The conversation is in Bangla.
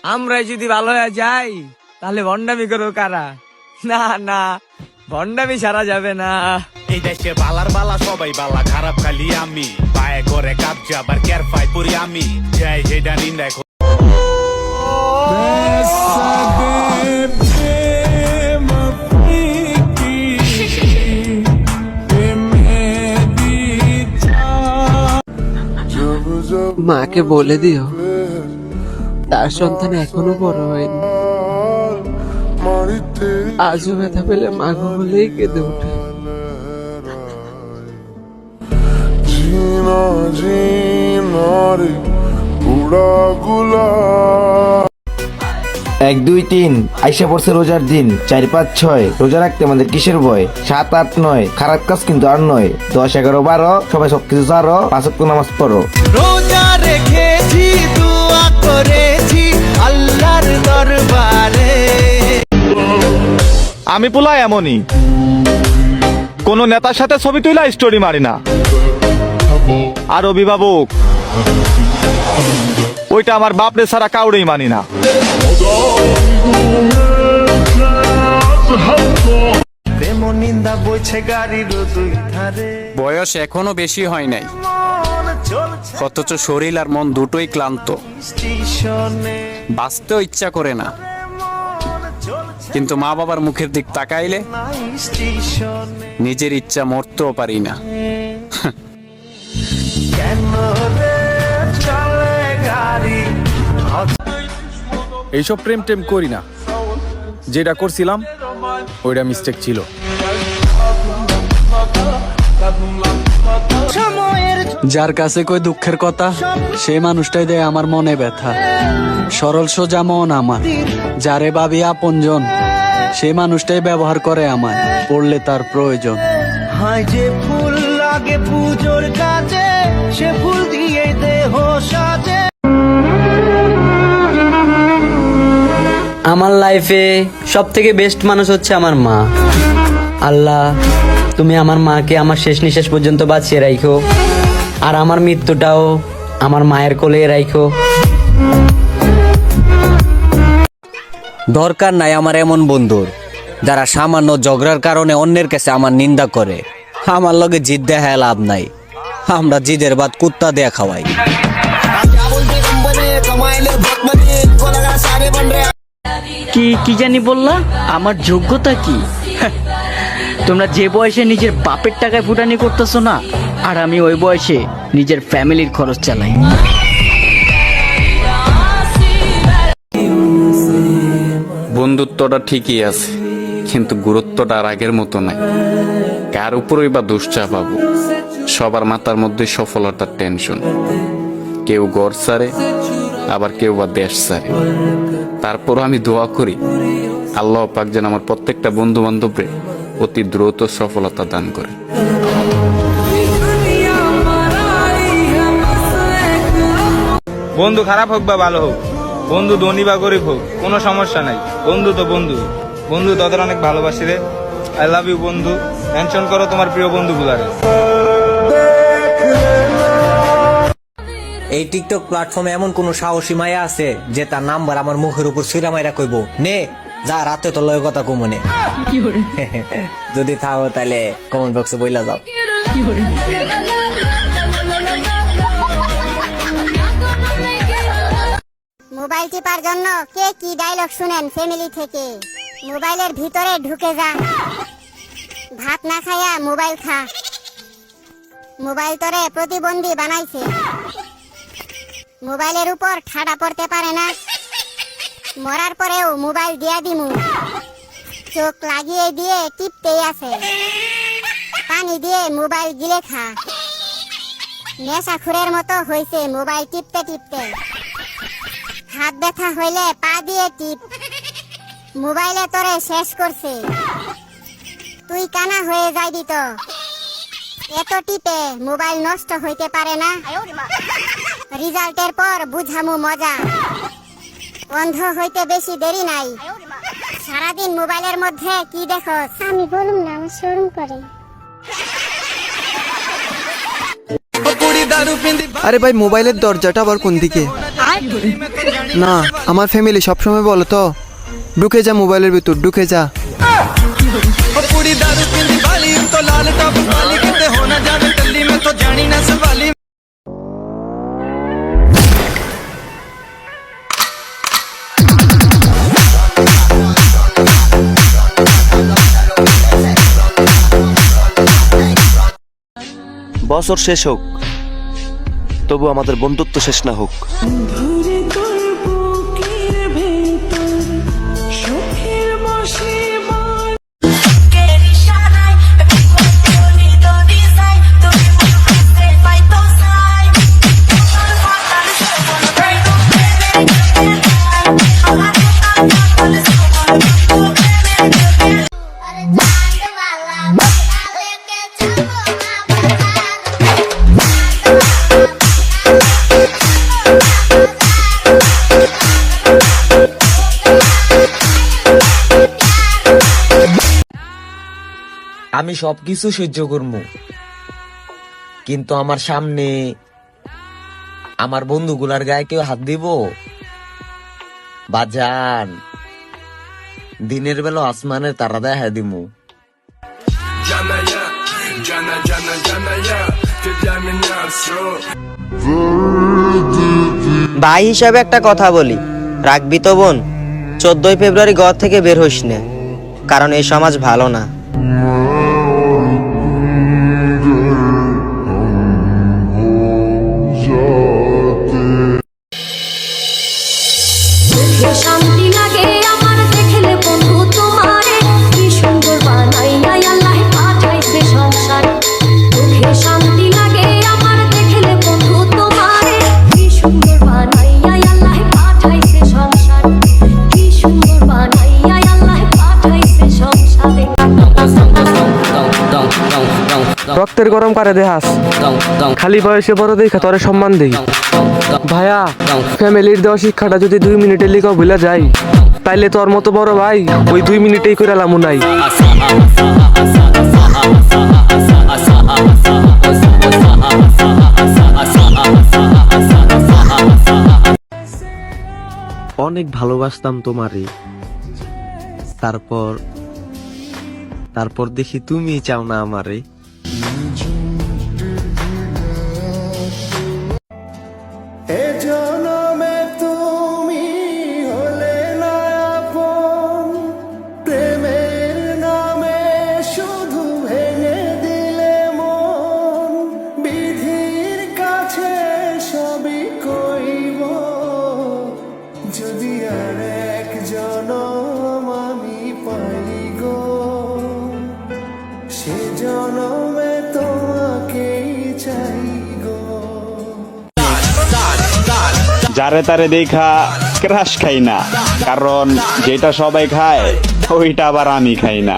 আমরাই যদি ভালো হয়ে যাই তাহলে ভণ্ডামি করো কারা? না না, ভণ্ডামি সারা যাবে না। এই দেশে বালার বালা সবাই বালা, খারাপ খালি আমি। পায়ে করে কাপজা আবার কেয়ার পাই পরি আমি। যাই হেডা নিন্দায় মাকে বলে দিও তার সন্তান এখনো বড় হয়নি। আজও ব্যথা পেলে মাগো বলেই কেঁদে ওঠে। এক দুই তিন আইসা পড়ছে রোজার দিন, 4 5 6 রোজা রাখতে আমাদের কিসের ভয়? 7 8 9 খারাপ কাজ কিন্তু আর নয়। 10 11 12 সবাই সবকিছু ছাড়ো, 5 ওয়াক্ত নামাজ পড়ো। রোজা রেখেছি, দোয়া করেছি আল্লাহর দরবারে। আমি পোলা এমনই, কোন নেতার সাথে ছবি তুইলা স্টোরি মারি না। আর অভিভাবক ওইটা আমার বাপরে ছাড়া কাউরেই মানি না। বয়স এখনো বেশি হয় নাই, অথচ শরীর আর মন দুটোই ক্লান্ত। বাঁচতেও ইচ্ছা করে না, কিন্তু মা বাবার মুখের দিক তাকাইলে নিজের ইচ্ছা মরতেও পারি না। এইসব প্রেম টেম করি না, যেটা করছিলাম ওইটা মিস্টেক ছিল। যার কাছে কই দুঃখের কথা, সেই মানুষটাই দেয় আমার মনে ব্যথা। সরল সোজা মন আমার, যারে ভাবি আপনজন, সেই মানুষটাই ব্যবহার করে আমায় পড়লে তার প্রয়োজন। হায় যে ফুল লাগে পুজোর কাছে, সে ফুল দিয়ে দেহ সাজে। আমার লাইফে সব থেকে বেস্ট মানুষ হচ্ছে আমার মা। আল্লাহ, তুমি আমার মাকে আমার শেষ নিঃশ্বাস পর্যন্ত বাঁচিয়ে রাখো, আর আমার মৃত্যুটাও আমার মায়ের কোলে রাখো। দরকার নাই আমার এমন বন্ধুর যারা সামান্য ঝগড়ার কারণে অন্যের কাছে আমার নিন্দা করে। আমার লগে জিদ দেখায় লাভ নাই, আমরা জিদের বাদ কুত্তা দেয়া খাওয়াই। কি জানি বললা? আমার যোগ্যতা কি? তোমরা যে বয়সে নিজের বাপের টাকায় ফুটানি করতেছো না, আর আমি ওই বয়সে নিজের ফ্যামিলির খরচ চালাই। বন্ধুত্বটা ঠিকই আছে, কিন্তু গুরুত্বটা আর আগের মতো নাই। কার উপরই বা দোষ চাপাবো? সবার মাথার মধ্যে সফলতার টেনশন। কেউ ঘর ছাড়ে, আবার কেউ বা দেশ ছাড়ে। তারপর আমি দোয়া করি আল্লাহ পাক যেন আমার প্রত্যেকটা বন্ধু বান্ধবরে অতি দ্রুত সফলতা দান করে। বন্ধু খারাপ হোক বা ভালো হোক, বন্ধু ধনী বা গরিব হোক, কোনো সমস্যা নাই। বন্ধু তো বন্ধু, বন্ধু তোদের অনেক ভালোবাসি রে। আই লাভ ইউ বন্ধু। মেনশন করো তোমার প্রিয় বন্ধুগুলারে। এই টিকটক প্ল্যাটফর্মে এমন কোন সাহসী মায়া আছে যে তার নাম্বার আমার মুখের উপর সিরা মাইরা কইব নে যা, রাতে তো লয় কথা কমনে। যদি থাকো তাহলে কমেন্ট বক্সে বইলা যাও। মোবাইল টিপার জন্য কে কি ডায়লগ শুনেন ফ্যামিলি থেকে? মোবাইলের ভিতরে ঢুকে যা, ভাত না খায়া মোবাইল খা। মোবাইল তোরে প্রতিবন্ধী বানাইছে, মোবাইলের উপর ঠাডা পড়তে পারে না। মরার পরেও মোবাইল দিয়া দিমু, চোখ লাগিয়ে দিয়ে টিপতেই আছে। পানি দিয়ে মোবাইল গিলে খা। নেশাখুরের মতো হইছে মোবাইল টিপতে টিপতে। হাত ব্যথা হইলে পা দিয়ে টিপ, মোবাইলে তোরে শেষ করছে। তুই কানা হয়ে যাইবি তো, এত টিপে মোবাইল নষ্ট হইতে পারে না। রেজাল্টের পর বুঝামু মজা, অন্ধ হইতে বেশি দেরি নাই। সারাদিন মোবাইলের মধ্যে কি দেখো? আমি বলুম না, আমার শরম করে। আরে ভাই, মোবাইলের দরজাটা আবার কোন দিকে? না, আমার ফ্যামিলি সবসময় বলো তো ঢুকে যা মোবাইলের ভিতর, ঢুকে যা। पूरी दारू पींदी वाली तो लाल टॉप वाली किते होना जावे टल्ली में तो जानी ना सवाली বছর শেষ হোক, তবু আমাদের বন্ধুত্ব শেষ না হোক। আমি সবকিছু সহ্য করবো, কিন্তু আমার সামনে আমার বন্ধুগুলার গায়ে কেউ হাত দিব? বাজান, দিনের বেলা আসমানের তারা দেখা দিমু। ভাই হিসাবে একটা কথা বলি, রাখবি তো বোন? 14 ফেব্রুয়ারি ঘর থেকে বের হইস না, কারণ এই সমাজ ভালো না। শান্তি লাগে আমার দেখলে বন্ধু তোমারে, কি সুন্দর বানাইয়া আল্লাহ পাঠাইছে সংসারে। মুখে শান্তি লাগে আমার দেখলে বন্ধু তোমারে, কি সুন্দর বানাইয়া আল্লাহ পাঠাইছে সংসারে। কি সুন্দর বানাইয়া আল্লাহ পাঠাইছে সংসারে। রক্তের গরম করে দেহাস, খালি বয়সে বড় দেখা তোরে সম্মান দেই। ভাইয়া, ফ্যামিলির দেওয়া শিক্ষাটা যদি 2 মিনিটের লিখা ভুলা যায়, তাইলে তোর মতো বড় ভাই ওই 2 মিনিটেই করে লামু নাই। অনেক ভালোবাসতাম তোমারে, তারপর দেখি তুমি চাও না আমারে। এ জনমে তুমি হলে না আপন, প্রেমের নামে শুধু ভেঙে দিলে মন। বিধির কাছে সবই কইব, যদি আর এক জনম আমি পাই গো, সে জনমে তোমাকেই চাই গো। যারে তারে দেখা ক্রাশ খাই না, কারণ যেটা সবাই খায় ওইটা আবার আমি খাই না।